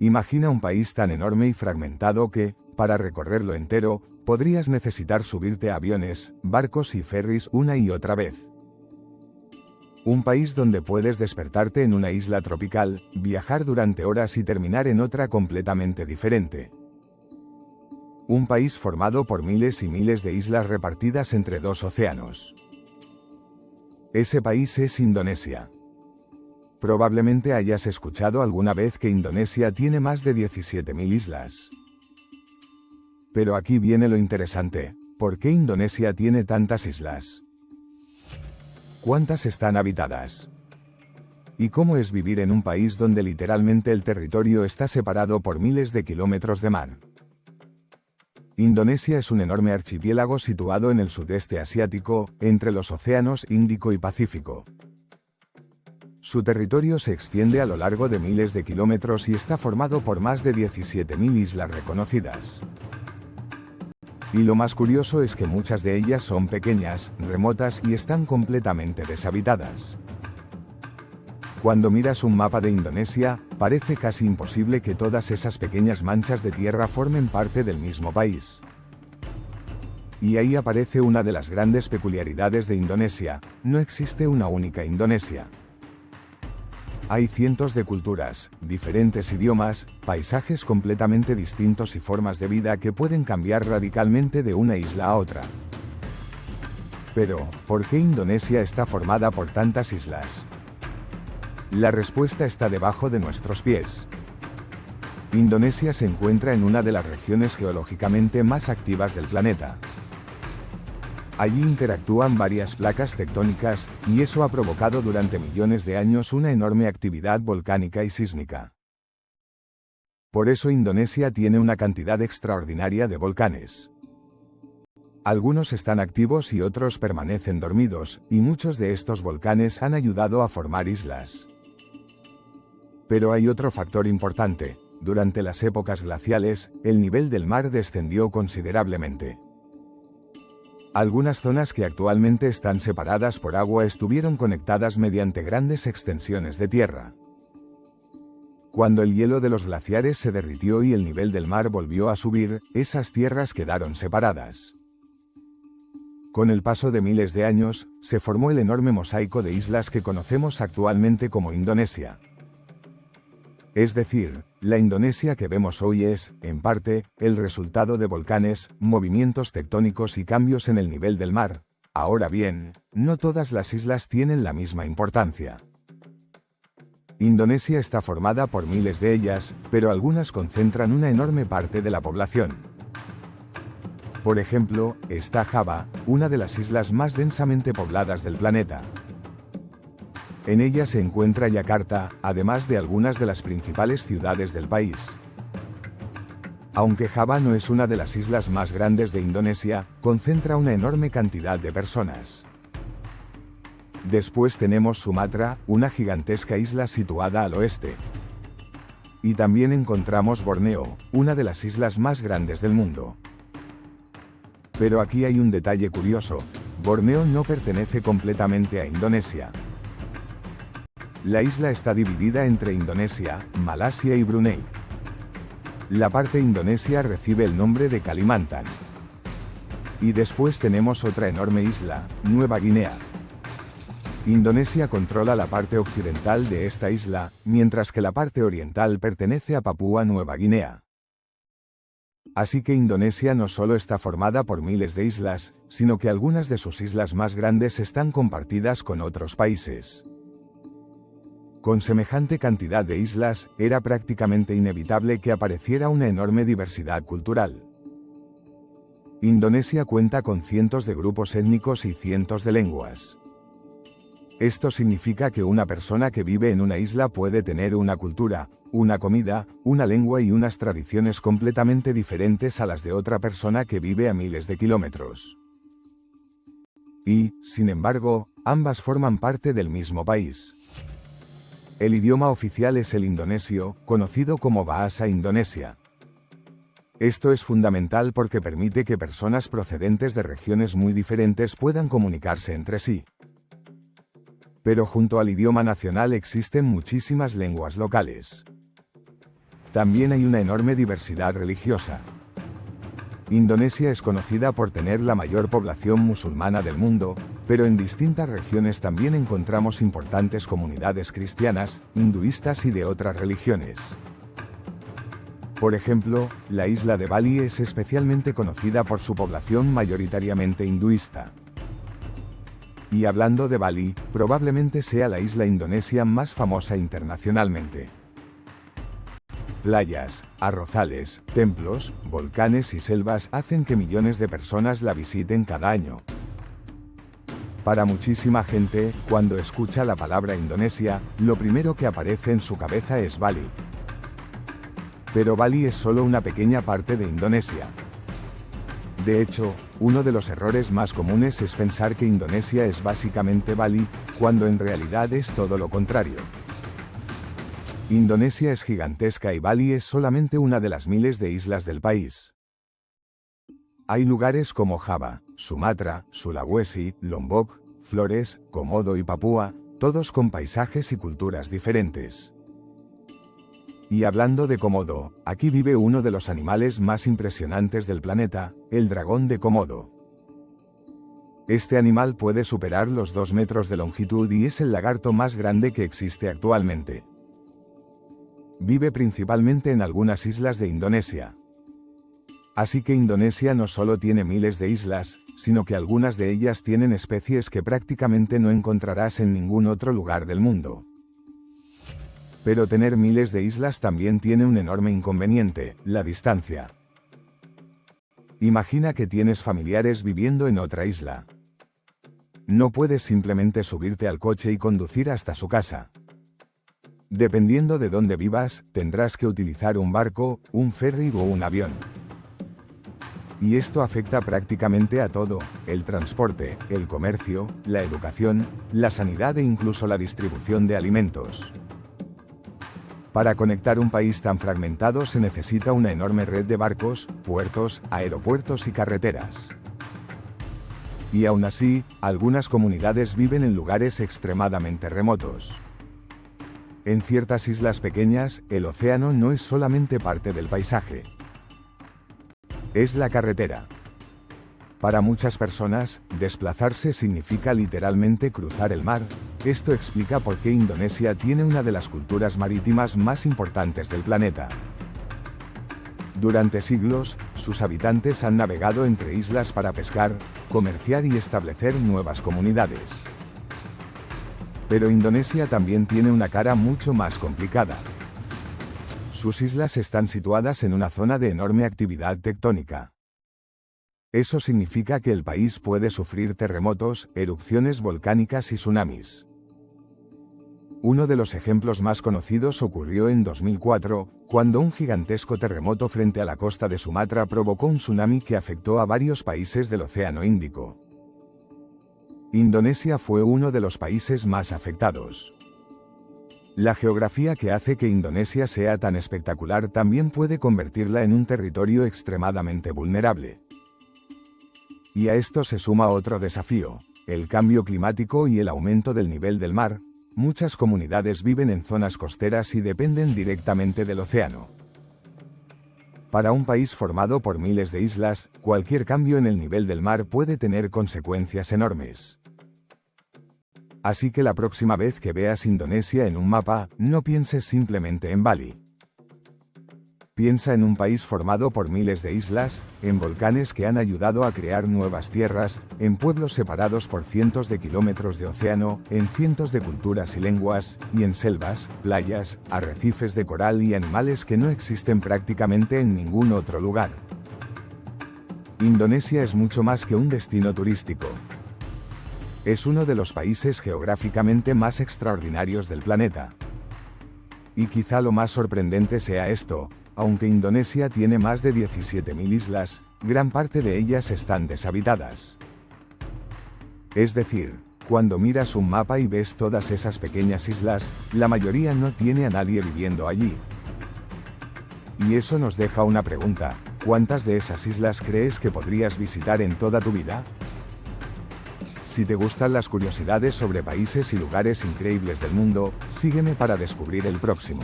Imagina un país tan enorme y fragmentado que, para recorrerlo entero, podrías necesitar subirte a aviones, barcos y ferries una y otra vez. Un país donde puedes despertarte en una isla tropical, viajar durante horas y terminar en otra completamente diferente. Un país formado por miles y miles de islas repartidas entre dos océanos. Ese país es Indonesia. Probablemente hayas escuchado alguna vez que Indonesia tiene más de 17.000 islas. Pero aquí viene lo interesante. ¿Por qué Indonesia tiene tantas islas? ¿Cuántas están habitadas? ¿Y cómo es vivir en un país donde literalmente el territorio está separado por miles de kilómetros de mar? Indonesia es un enorme archipiélago situado en el sudeste asiático, entre los océanos Índico y Pacífico. Su territorio se extiende a lo largo de miles de kilómetros y está formado por más de 17.000 islas reconocidas. Y lo más curioso es que muchas de ellas son pequeñas, remotas y están completamente deshabitadas. Cuando miras un mapa de Indonesia, parece casi imposible que todas esas pequeñas manchas de tierra formen parte del mismo país. Y ahí aparece una de las grandes peculiaridades de Indonesia: no existe una única Indonesia. Hay cientos de culturas, diferentes idiomas, paisajes completamente distintos y formas de vida que pueden cambiar radicalmente de una isla a otra. Pero, ¿por qué Indonesia está formada por tantas islas? La respuesta está debajo de nuestros pies. Indonesia se encuentra en una de las regiones geológicamente más activas del planeta. Allí interactúan varias placas tectónicas, y eso ha provocado durante millones de años una enorme actividad volcánica y sísmica. Por eso Indonesia tiene una cantidad extraordinaria de volcanes. Algunos están activos y otros permanecen dormidos, y muchos de estos volcanes han ayudado a formar islas. Pero hay otro factor importante: durante las épocas glaciales, el nivel del mar descendió considerablemente. Algunas zonas que actualmente están separadas por agua estuvieron conectadas mediante grandes extensiones de tierra. Cuando el hielo de los glaciares se derritió y el nivel del mar volvió a subir, esas tierras quedaron separadas. Con el paso de miles de años, se formó el enorme mosaico de islas que conocemos actualmente como Indonesia. Es decir, la Indonesia que vemos hoy es, en parte, el resultado de volcanes, movimientos tectónicos y cambios en el nivel del mar. Ahora bien, no todas las islas tienen la misma importancia. Indonesia está formada por miles de ellas, pero algunas concentran una enorme parte de la población. Por ejemplo, está Java, una de las islas más densamente pobladas del planeta. En ella se encuentra Yakarta, además de algunas de las principales ciudades del país. Aunque Java no es una de las islas más grandes de Indonesia, concentra una enorme cantidad de personas. Después tenemos Sumatra, una gigantesca isla situada al oeste. Y también encontramos Borneo, una de las islas más grandes del mundo. Pero aquí hay un detalle curioso: Borneo no pertenece completamente a Indonesia. La isla está dividida entre Indonesia, Malasia y Brunei. La parte indonesia recibe el nombre de Kalimantan. Y después tenemos otra enorme isla, Nueva Guinea. Indonesia controla la parte occidental de esta isla, mientras que la parte oriental pertenece a Papúa Nueva Guinea. Así que Indonesia no solo está formada por miles de islas, sino que algunas de sus islas más grandes están compartidas con otros países. Con semejante cantidad de islas, era prácticamente inevitable que apareciera una enorme diversidad cultural. Indonesia cuenta con cientos de grupos étnicos y cientos de lenguas. Esto significa que una persona que vive en una isla puede tener una cultura, una comida, una lengua y unas tradiciones completamente diferentes a las de otra persona que vive a miles de kilómetros. Y, sin embargo, ambas forman parte del mismo país. El idioma oficial es el indonesio, conocido como Bahasa Indonesia. Esto es fundamental porque permite que personas procedentes de regiones muy diferentes puedan comunicarse entre sí. Pero junto al idioma nacional existen muchísimas lenguas locales. También hay una enorme diversidad religiosa. Indonesia es conocida por tener la mayor población musulmana del mundo, pero en distintas regiones también encontramos importantes comunidades cristianas, hinduistas y de otras religiones. Por ejemplo, la isla de Bali es especialmente conocida por su población mayoritariamente hinduista. Y hablando de Bali, probablemente sea la isla indonesia más famosa internacionalmente. Playas, arrozales, templos, volcanes y selvas hacen que millones de personas la visiten cada año. Para muchísima gente, cuando escucha la palabra Indonesia, lo primero que aparece en su cabeza es Bali. Pero Bali es solo una pequeña parte de Indonesia. De hecho, uno de los errores más comunes es pensar que Indonesia es básicamente Bali, cuando en realidad es todo lo contrario. Indonesia es gigantesca y Bali es solamente una de las miles de islas del país. Hay lugares como Java, Sumatra, Sulawesi, Lombok, Flores, Komodo y Papúa, todos con paisajes y culturas diferentes. Y hablando de Komodo, aquí vive uno de los animales más impresionantes del planeta, el dragón de Komodo. Este animal puede superar los 2 metros de longitud y es el lagarto más grande que existe actualmente. Vive principalmente en algunas islas de Indonesia. Así que Indonesia no solo tiene miles de islas, sino que algunas de ellas tienen especies que prácticamente no encontrarás en ningún otro lugar del mundo. Pero tener miles de islas también tiene un enorme inconveniente, la distancia. Imagina que tienes familiares viviendo en otra isla. No puedes simplemente subirte al coche y conducir hasta su casa. Dependiendo de dónde vivas, tendrás que utilizar un barco, un ferry o un avión. Y esto afecta prácticamente a todo: el transporte, el comercio, la educación, la sanidad e incluso la distribución de alimentos. Para conectar un país tan fragmentado se necesita una enorme red de barcos, puertos, aeropuertos y carreteras. Y aún así, algunas comunidades viven en lugares extremadamente remotos. En ciertas islas pequeñas, el océano no es solamente parte del paisaje. Es la carretera. Para muchas personas, desplazarse significa literalmente cruzar el mar. Esto explica por qué Indonesia tiene una de las culturas marítimas más importantes del planeta. Durante siglos, sus habitantes han navegado entre islas para pescar, comerciar y establecer nuevas comunidades. Pero Indonesia también tiene una cara mucho más complicada. Sus islas están situadas en una zona de enorme actividad tectónica. Eso significa que el país puede sufrir terremotos, erupciones volcánicas y tsunamis. Uno de los ejemplos más conocidos ocurrió en 2004, cuando un gigantesco terremoto frente a la costa de Sumatra provocó un tsunami que afectó a varios países del Océano Índico. Indonesia fue uno de los países más afectados. La geografía que hace que Indonesia sea tan espectacular también puede convertirla en un territorio extremadamente vulnerable. Y a esto se suma otro desafío: el cambio climático y el aumento del nivel del mar. Muchas comunidades viven en zonas costeras y dependen directamente del océano. Para un país formado por miles de islas, cualquier cambio en el nivel del mar puede tener consecuencias enormes. Así que la próxima vez que veas Indonesia en un mapa, no pienses simplemente en Bali. Piensa en un país formado por miles de islas, en volcanes que han ayudado a crear nuevas tierras, en pueblos separados por cientos de kilómetros de océano, en cientos de culturas y lenguas, y en selvas, playas, arrecifes de coral y animales que no existen prácticamente en ningún otro lugar. Indonesia es mucho más que un destino turístico. Es uno de los países geográficamente más extraordinarios del planeta. Y quizá lo más sorprendente sea esto: aunque Indonesia tiene más de 17.000 islas, gran parte de ellas están deshabitadas. Es decir, cuando miras un mapa y ves todas esas pequeñas islas, la mayoría no tiene a nadie viviendo allí. Y eso nos deja una pregunta: ¿cuántas de esas islas crees que podrías visitar en toda tu vida? Si te gustan las curiosidades sobre países y lugares increíbles del mundo, sígueme para descubrir el próximo.